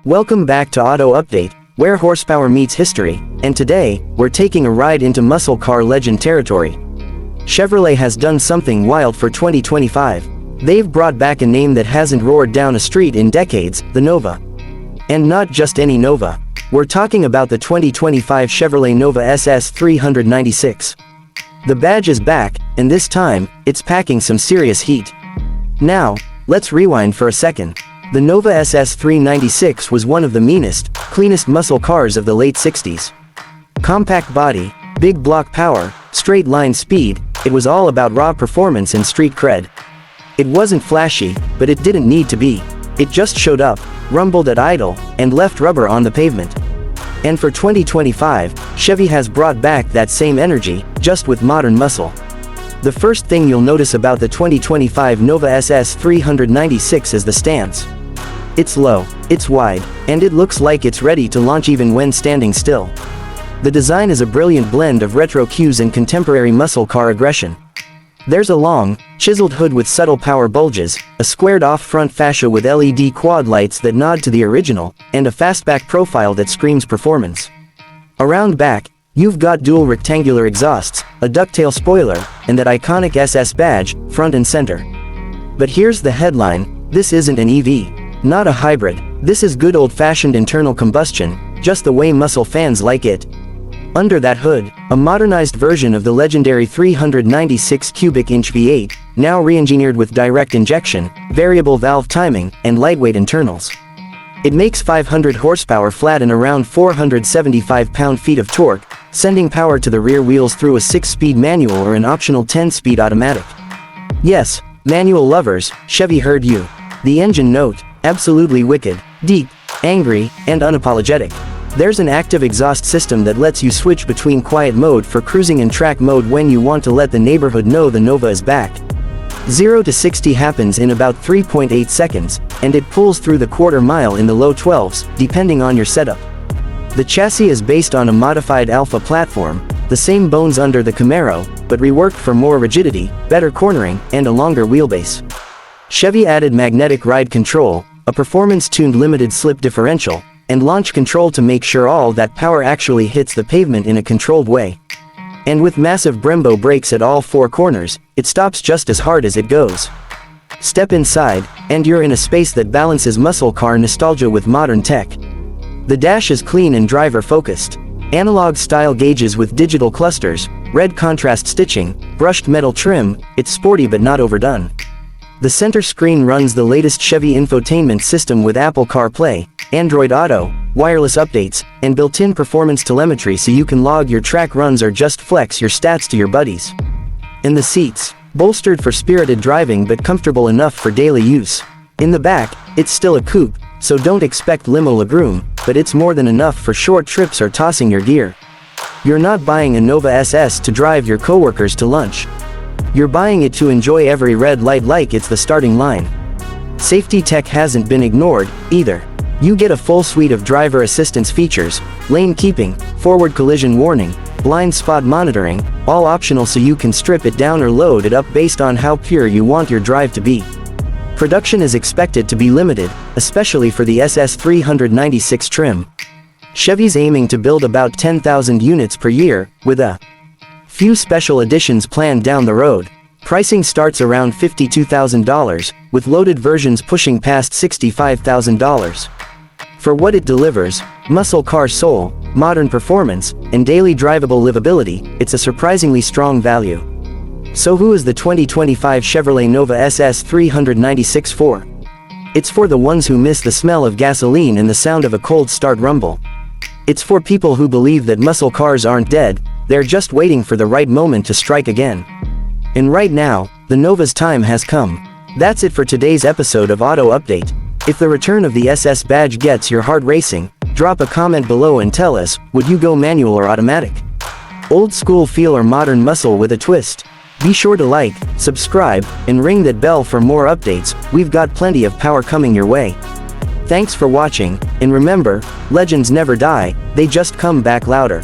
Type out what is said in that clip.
Welcome back to Auto Update, where horsepower meets history, and today, we're taking a ride into muscle car legend territory. Chevrolet has done something wild for 2025. They've brought back a name that hasn't roared down a street in decades, the Nova. And not just any Nova. We're talking about the 2025 Chevrolet Nova SS 396. The badge is back, and this time, it's packing some serious heat. Now, let's rewind for a second. The Nova SS 396 was one of the meanest, cleanest muscle cars of the late 60s. Compact body, big block power, straight line speed, it was all about raw performance and street cred. It wasn't flashy, but it didn't need to be. It just showed up, rumbled at idle, and left rubber on the pavement. And for 2025, Chevy has brought back that same energy, just with modern muscle. The first thing you'll notice about the 2025 Nova SS 396 is the stance. It's low, it's wide, and it looks like it's ready to launch even when standing still. The design is a brilliant blend of retro cues and contemporary muscle car aggression. There's a long, chiseled hood with subtle power bulges, a squared-off front fascia with LED quad lights that nod to the original, and a fastback profile that screams performance. Around back, you've got dual rectangular exhausts, a ducktail spoiler, and that iconic SS badge, front and center. But here's the headline: this isn't an EV. Not a hybrid, this is good old-fashioned internal combustion, just the way muscle fans like it. Under that hood, a modernized version of the legendary 396 cubic inch V8, now re-engineered with direct injection, variable valve timing, and lightweight internals. It makes 500 horsepower flat and around 475 pound-feet of torque, sending power to the rear wheels through a 6-speed manual or an optional 10-speed automatic. Yes, manual lovers, Chevy heard you. The engine note, absolutely wicked, deep, angry, and unapologetic. There's an active exhaust system that lets you switch between quiet mode for cruising and track mode when you want to let the neighborhood know the Nova is back. 0 to 60 happens in about 3.8 seconds, and it pulls through the quarter mile in the low 12s, depending on your setup. The chassis is based on a modified Alpha platform, the same bones under the Camaro, but reworked for more rigidity, better cornering, and a longer wheelbase. Chevy added magnetic ride control, a performance-tuned limited slip differential, and launch control to make sure all that power actually hits the pavement in a controlled way. And with massive Brembo brakes at all 4 corners, it stops just as hard as it goes. Step inside, and you're in a space that balances muscle car nostalgia with modern tech. The dash is clean and driver-focused. Analog-style gauges with digital clusters, red contrast stitching, brushed metal trim, it's sporty but not overdone. The center screen runs the latest Chevy infotainment system with Apple CarPlay, Android Auto, wireless updates, and built-in performance telemetry so you can log your track runs or just flex your stats to your buddies. And the seats, bolstered for spirited driving but comfortable enough for daily use. In the back, it's still a coupe, so don't expect limo legroom, but it's more than enough for short trips or tossing your gear. You're not buying a Nova SS to drive your coworkers to lunch. You're buying it to enjoy every red light like it's the starting line. Safety tech hasn't been ignored, either. You get a full suite of driver assistance features, lane keeping, forward collision warning, blind spot monitoring, all optional so you can strip it down or load it up based on how pure you want your drive to be. Production is expected to be limited, especially for the SS 396 trim. Chevy's aiming to build about 10,000 units per year, with a few special editions planned down the road. Pricing starts around $52,000, with loaded versions pushing past $65,000. For what it delivers, muscle car soul, modern performance, and daily drivable livability, it's a surprisingly strong value. So who is the 2025 Chevrolet Nova SS 396 for? It's for the ones who miss the smell of gasoline and the sound of a cold start rumble. It's for people who believe that muscle cars aren't dead, they're just waiting for the right moment to strike again. And right now, the Nova's time has come. That's it for today's episode of Auto Update. If the return of the SS badge gets your heart racing, drop a comment below and tell us, would you go manual or automatic? Old school feel or modern muscle with a twist? Be sure to like, subscribe, and ring that bell for more updates. We've got plenty of power coming your way. Thanks for watching, and remember, legends never die, they just come back louder.